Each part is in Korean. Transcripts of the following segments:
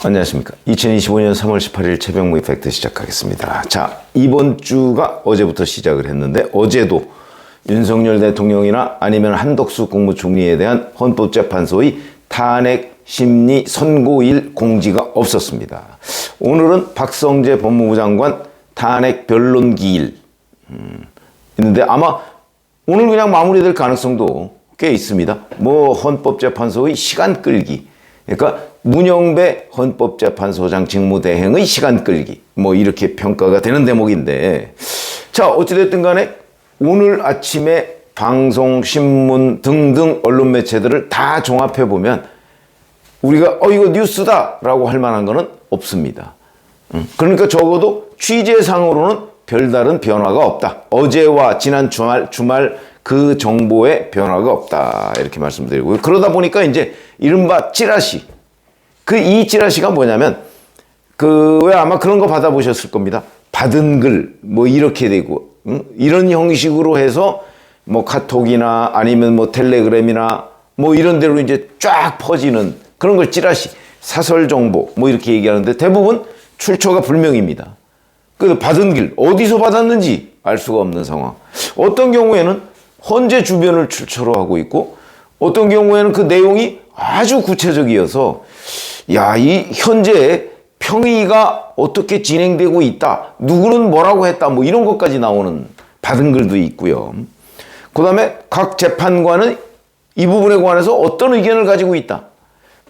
안녕하십니까. 2025년 3월 18일 최병무의 팩트 시작하겠습니다. 자, 이번 주가 어제부터 시작을 했는데 어제도 윤석열 대통령이나 아니면 한덕수 국무총리에 대한 헌법재판소의 탄핵 심리 선고일 공지가 없었습니다. 오늘은 박성재 법무부 장관 탄핵 변론 기일 있는데 아마 오늘 그냥 마무리될 가능성도 꽤 있습니다. 뭐 헌법재판소의 시간 끌기, 그러니까 문영배 헌법재판소장 직무대행의 시간 끌기, 뭐 이렇게 평가가 되는 대목인데, 자, 어찌됐든 간에 오늘 아침에 방송, 신문 등등 언론 매체들을 다 종합해보면 우리가 이거 뉴스다 라고 할 만한 거는 없습니다. 그러니까 적어도 취재상으로는 별다른 변화가 없다. 어제와 지난 주말 그 정보에 변화가 없다. 이렇게 말씀드리고요. 그러다 보니까 이제 이른바 찌라시. 이 찌라시가 뭐냐면, 왜 아마 그런 거 받아보셨을 겁니다. 받은 글, 뭐 이렇게 되고, 이런 형식으로 해서 뭐 카톡이나 아니면 뭐 텔레그램이나 뭐 이런 데로 이제 쫙 퍼지는 그런 걸 찌라시, 사설 정보, 뭐 이렇게 얘기하는데 대부분 출처가 불명입니다. 그 받은 길, 어디서 받았는지 알 수가 없는 상황. 어떤 경우에는 헌재 주변을 출처로 하고 있고, 어떤 경우에는 그 내용이 아주 구체적이어서 야, 이 현재 평의가 어떻게 진행되고 있다, 누구는 뭐라고 했다, 뭐 이런 것까지 나오는 받은 글도 있고요. 그 다음에 각 재판관은 이 부분에 관해서 어떤 의견을 가지고 있다,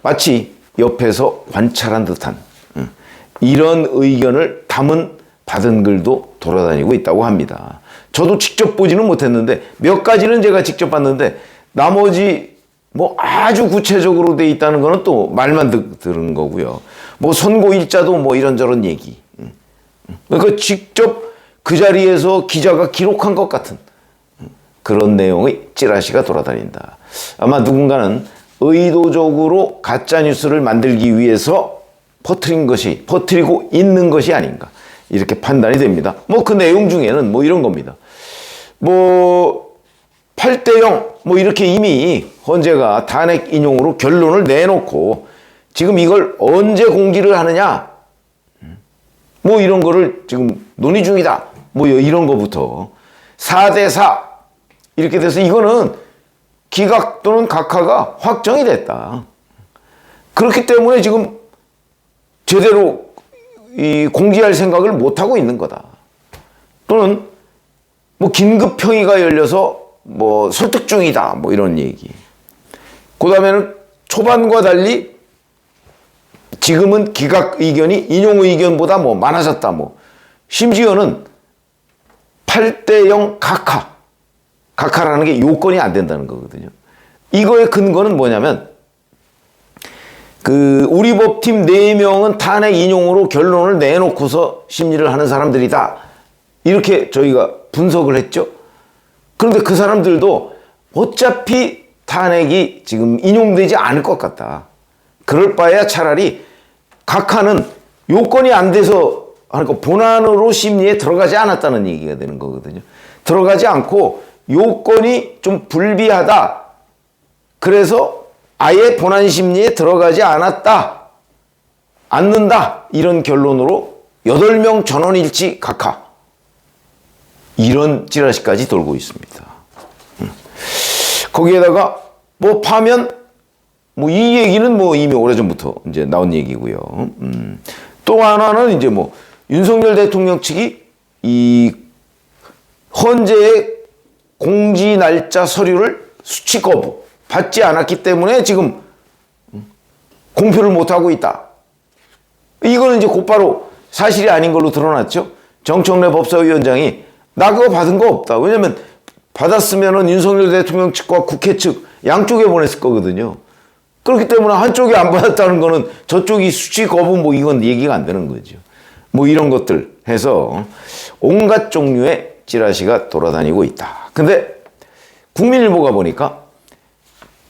마치 옆에서 관찰한 듯한 이런 의견을 담은 받은 글도 돌아다니고 있다고 합니다. 저도 직접 보지는 못했는데 몇 가지는 제가 직접 봤는데, 나머지 뭐 아주 구체적으로 돼 있다는 거는 또 말만 들은 거고요. 뭐 선고일자도 뭐 이런저런 얘기. 그러니까 직접 그 자리에서 기자가 기록한 것 같은 그런 내용의 찌라시가 돌아다닌다. 아마 누군가는 의도적으로 가짜뉴스를 만들기 위해서 퍼뜨리고 있는 것이 아닌가, 이렇게 판단이 됩니다. 뭐 그 내용 중에는 뭐 이런 겁니다. 뭐 8대0 뭐 이렇게 이미 헌재가 탄핵 인용으로 결론을 내놓고 지금 이걸 언제 공지를 하느냐, 뭐 이런 거를 지금 논의 중이다, 뭐 이런 거부터 4대4 이렇게 돼서 이거는 기각 또는 각하가 확정이 됐다. 그렇기 때문에 지금 제대로 공지할 생각을 못하고 있는 거다. 또는 뭐 긴급 평의가 열려서 뭐 설득 중이다, 뭐 이런 얘기. 그 다음에는 초반과 달리 지금은 기각 의견이 인용 의견보다 뭐 많아졌다, 뭐 심지어는 8대0 각하라는 게 요건이 안 된다는 거거든요. 이거의 근거는 뭐냐면, 우리 법팀 4명은 탄핵 인용으로 결론을 내놓고서 심리를 하는 사람들이다, 이렇게 저희가 분석을 했죠. 그런데 그 사람들도 어차피 탄핵이 지금 인용되지 않을 것 같다. 그럴 바에야 차라리 각하는 요건이 안 돼서 그러니까 본안으로 심리에 들어가지 않았다는 얘기가 되는 거거든요. 들어가지 않고 요건이 좀 불비하다, 그래서 아예 본안 심리에 들어가지 않는다, 이런 결론으로 8명 전원일치 각하, 이런 찌라시까지 돌고 있습니다. 거기에다가 뭐 파면 뭐 이 얘기는 뭐 이미 오래전부터 이제 나온 얘기고요. 또 하나는 이제 뭐 윤석열 대통령 측이 이 헌재의 공지 날짜 서류를 수치 거부 받지 않았기 때문에 지금 공표를 못 하고 있다. 이거는 이제 곧바로 사실이 아닌 걸로 드러났죠. 정청래 법사위원장이 나 그거 받은 거 없다. 왜냐면 받았으면은 윤석열 대통령 측과 국회 측 양쪽에 보냈을 거거든요. 그렇기 때문에 한쪽이 안 받았다는 거는 저쪽이 수치 거부 뭐 이건 얘기가 안 되는 거죠. 뭐 이런 것들 해서 온갖 종류의 찌라시가 돌아다니고 있다. 근데 국민일보가 보니까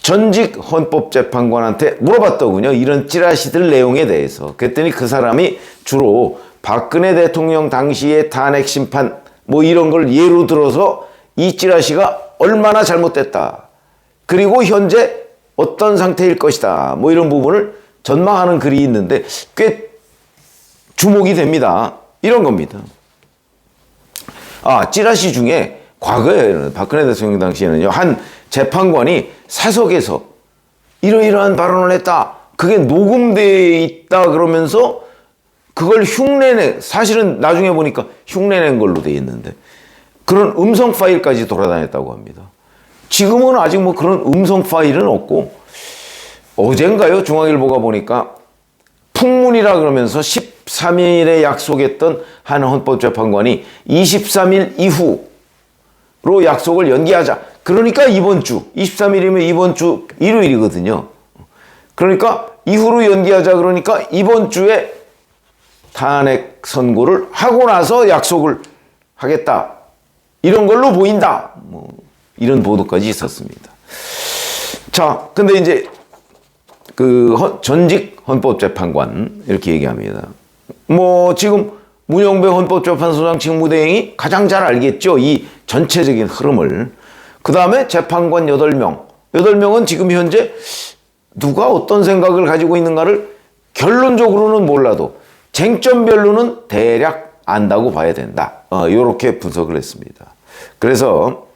전직 헌법재판관한테 물어봤더군요. 이런 찌라시들 내용에 대해서. 그랬더니 그 사람이 주로 박근혜 대통령 당시의 탄핵 심판 뭐 이런 걸 예로 들어서 이 찌라시가 얼마나 잘못됐다. 그리고 현재 어떤 상태일 것이다. 뭐 이런 부분을 전망하는 글이 있는데 꽤 주목이 됩니다. 이런 겁니다. 찌라시 중에 과거에 박근혜 대통령 당시에는요, 한 재판관이 사석에서 이러이러한 발언을 했다. 그게 녹음되어 있다 그러면서 그걸 흉내내, 사실은 나중에 보니까 흉내낸 걸로 돼 있는데 그런 음성 파일까지 돌아다녔다고 합니다. 지금은 아직 뭐 그런 음성 파일은 없고, 어젠가요? 중앙일보가 보니까 풍문이라 그러면서 13일에 약속했던 한 헌법재판관이 23일 이후로 약속을 연기하자. 그러니까 이번 주, 23일이면 이번 주 일요일이거든요. 그러니까 이후로 연기하자. 그러니까 이번 주에 탄핵 선고를 하고 나서 약속을 하겠다. 이런 걸로 보인다. 뭐 이런 보도까지 있었습니다. 자, 근데 이제 그 전직 헌법재판관 이렇게 얘기합니다. 뭐 지금 문영배 헌법재판소장 직무대행이 가장 잘 알겠죠. 이 전체적인 흐름을. 그 다음에 재판관 8명. 8명은 지금 현재 누가 어떤 생각을 가지고 있는가를 결론적으로는 몰라도 쟁점별로는 대략 안다고 봐야 된다. 이렇게 분석을 했습니다. 그래서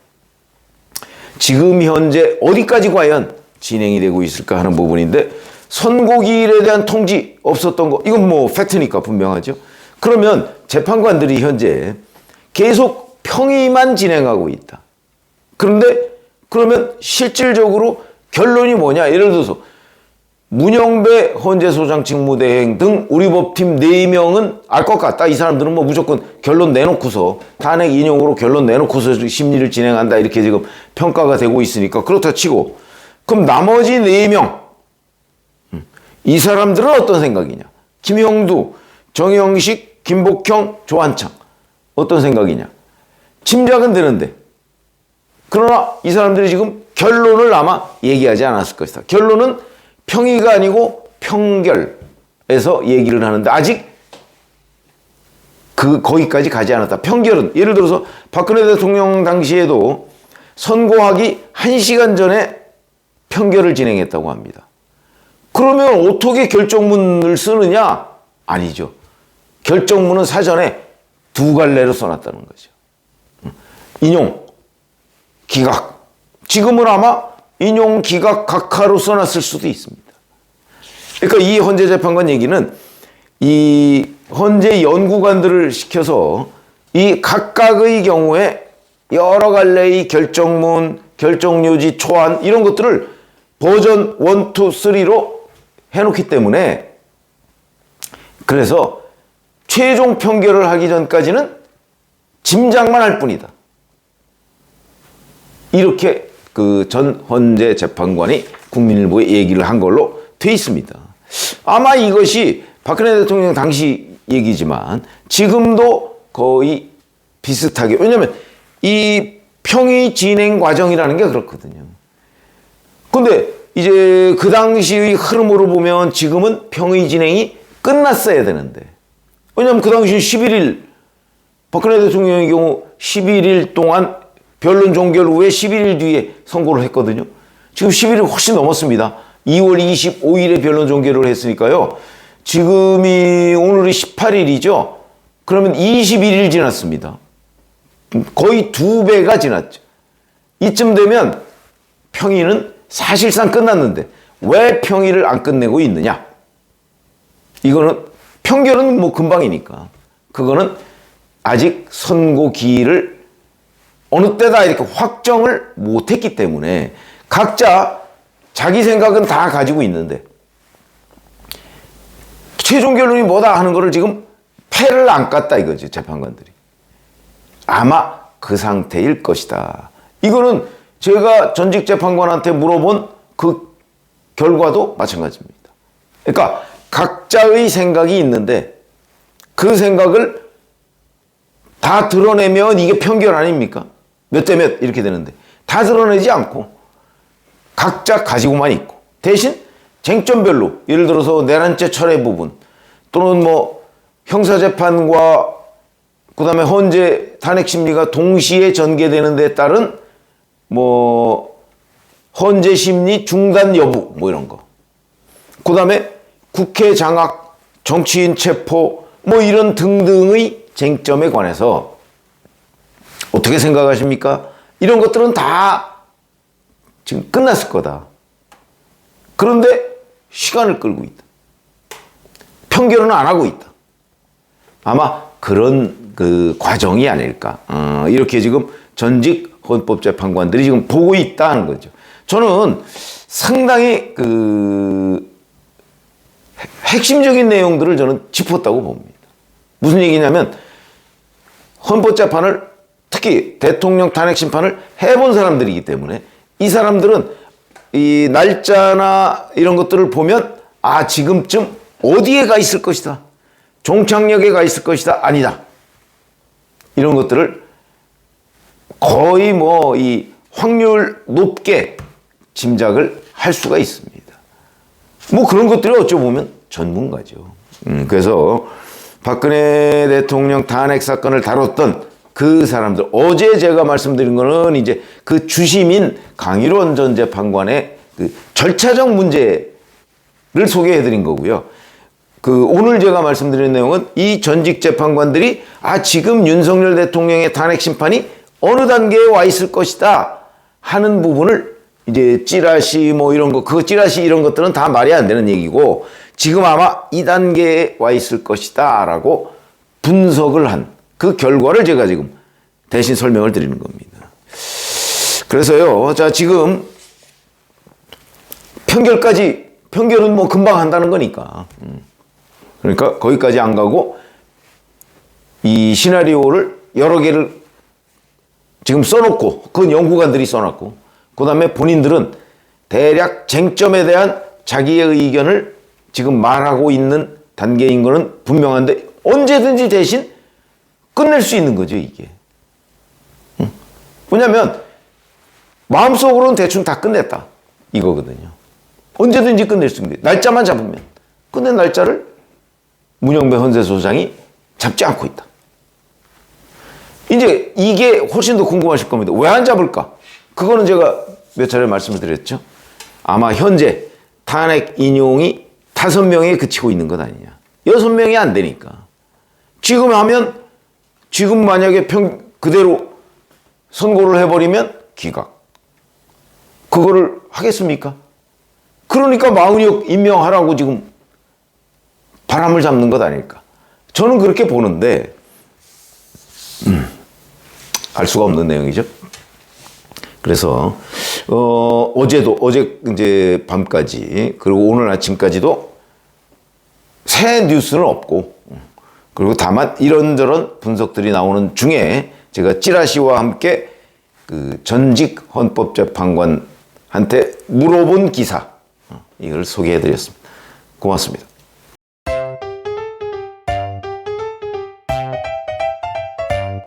지금 현재 어디까지 과연 진행이 되고 있을까 하는 부분인데, 선고기일에 대한 통지 없었던 거, 이건 뭐 팩트니까 분명하죠. 그러면 재판관들이 현재 계속 평의만 진행하고 있다. 그런데 그러면 실질적으로 결론이 뭐냐? 예를 들어서 문영배 헌재소장 직무대행 등 우리 법팀 4명은 알 것 같다. 이 사람들은 뭐 무조건 결론 내놓고서 탄핵 인용으로 결론 내놓고서 심리를 진행한다. 이렇게 지금 평가가 되고 있으니까 그렇다 치고, 그럼 나머지 4명 이 사람들은 어떤 생각이냐? 김형두, 정영식, 김복형, 조한창 어떤 생각이냐? 짐작은 되는데, 그러나 이 사람들이 지금 결론을 아마 얘기하지 않았을 것이다. 결론은 평의가 아니고 평결에서 얘기를 하는데 아직 거기까지 가지 않았다. 평결은 예를 들어서 박근혜 대통령 당시에도 선고하기 1시간 전에 평결을 진행했다고 합니다. 그러면 어떻게 결정문을 쓰느냐? 아니죠. 결정문은 사전에 2갈래로 써놨다는 거죠. 인용, 기각. 지금은 아마 인용, 기각, 각하로 써놨을 수도 있습니다. 그러니까 이 헌재재판관 얘기는 이 헌재 연구관들을 시켜서 이 각각의 경우에 여러 갈래의 결정문, 결정요지, 초안 이런 것들을 버전 1, 2, 3로 해놓기 때문에, 그래서 최종 평결을 하기 전까지는 짐작만 할 뿐이다. 이렇게 그 전 헌재 재판관이 국민일보에 얘기를 한 걸로 돼 있습니다. 아마 이것이 박근혜 대통령 당시 얘기지만 지금도 거의 비슷하게, 왜냐하면 이 평의 진행 과정이라는 게 그렇거든요. 근데 이제 그 당시의 흐름으로 보면 지금은 평의 진행이 끝났어야 되는데, 왜냐하면 그 당시 11일 박근혜 대통령의 경우 11일 동안 변론 종결 후에 11일 뒤에 선고를 했거든요. 지금 11일 훨씬 넘었습니다. 2월 25일에 변론 종결을 했으니까요. 지금이 오늘이 18일이죠. 그러면 21일 지났습니다. 거의 2배가 지났죠. 이쯤 되면 평의는 사실상 끝났는데 왜 평의를 안 끝내고 있느냐? 이거는 평결은 뭐 금방이니까. 그거는 아직 선고 기일을 어느 때다 이렇게 확정을 못했기 때문에 각자 자기 생각은 다 가지고 있는데 최종 결론이 뭐다 하는 거를 지금 패를 안 깠다 이거지, 재판관들이. 아마 그 상태일 것이다. 이거는 제가 전직 재판관한테 물어본 그 결과도 마찬가지입니다. 그러니까 각자의 생각이 있는데 그 생각을 다 드러내면 이게 평결 아닙니까? 몇 대 몇 이렇게 되는데 다 드러내지 않고 각자 가지고만 있고, 대신 쟁점별로 예를 들어서 내란죄 철회 부분 또는 뭐 형사재판과 그 다음에 헌재 탄핵 심리가 동시에 전개되는 데 따른 뭐 헌재 심리 중단 여부 뭐 이런 거. 그다음에 국회 장악, 정치인 체포 뭐 이런 등등의 쟁점에 관해서 어떻게 생각하십니까? 이런 것들은 다 지금 끝났을 거다. 그런데 시간을 끌고 있다. 평결은 안 하고 있다. 아마 그런 그 과정이 아닐까. 이렇게 지금 전직 헌법재판관들이 지금 보고 있다는 거죠. 저는 상당히 그 핵심적인 내용들을 저는 짚었다고 봅니다. 무슨 얘기냐면 헌법재판을 특히 대통령 탄핵 심판을 해본 사람들이기 때문에 이 사람들은 이 날짜나 이런 것들을 보면 아 지금쯤 어디에 가 있을 것이다. 종착역에 가 있을 것이다. 아니다. 이런 것들을 거의 뭐 이 확률 높게 짐작을 할 수가 있습니다. 뭐 그런 것들이 어찌 보면 전문가죠. 그래서 박근혜 대통령 탄핵 사건을 다뤘던 그 사람들, 어제 제가 말씀드린 거는 이제 그 주심인 강일원 전 재판관의 그 절차적 문제를 소개해 드린 거고요. 그 오늘 제가 말씀드린 내용은 이 전직 재판관들이 아 지금 윤석열 대통령의 탄핵 심판이 어느 단계에 와 있을 것이다 하는 부분을 이제 찌라시 뭐 이런 거, 그 찌라시 이런 것들은 다 말이 안 되는 얘기고 지금 아마 이 단계에 와 있을 것이다 라고 분석을 한 그 결과를 제가 지금 대신 설명을 드리는 겁니다. 그래서요, 자, 지금 평결은 뭐 금방 한다는 거니까. 그러니까 거기까지 안 가고 이 시나리오를 여러 개를 지금 써놓고, 그건 연구관들이 써놨고, 그 다음에 본인들은 대략 쟁점에 대한 자기의 의견을 지금 말하고 있는 단계인 거는 분명한데 언제든지 대신 끝낼 수 있는 거죠, 이게. 왜냐면 마음속으로는 대충 다 끝냈다 이거거든요. 언제든지 끝낼 수 있는 거예요. 날짜만 잡으면. 끝낸 날짜를 문영배 헌재소장이 잡지 않고 있다. 이제 이게 훨씬 더 궁금하실 겁니다. 왜 안 잡을까? 그거는 제가 몇 차례 말씀을 드렸죠. 아마 현재 탄핵 인용이 5명에 그치고 있는 것 아니냐. 6명이 안 되니까. 지금 하면 지금 만약에 그대로 선고를 해버리면 기각. 그거를 하겠습니까? 그러니까 마은혁 임명하라고 지금 바람을 잡는 것 아닐까. 저는 그렇게 보는데 알 수가 없는 내용이죠. 그래서 어제 이제 밤까지 그리고 오늘 아침까지도 새 뉴스는 없고 그리고 다만 이런저런 분석들이 나오는 중에 제가 찌라시와 함께 그 전직 헌법재판관한테 물어본 기사 이걸 소개해 드렸습니다. 고맙습니다.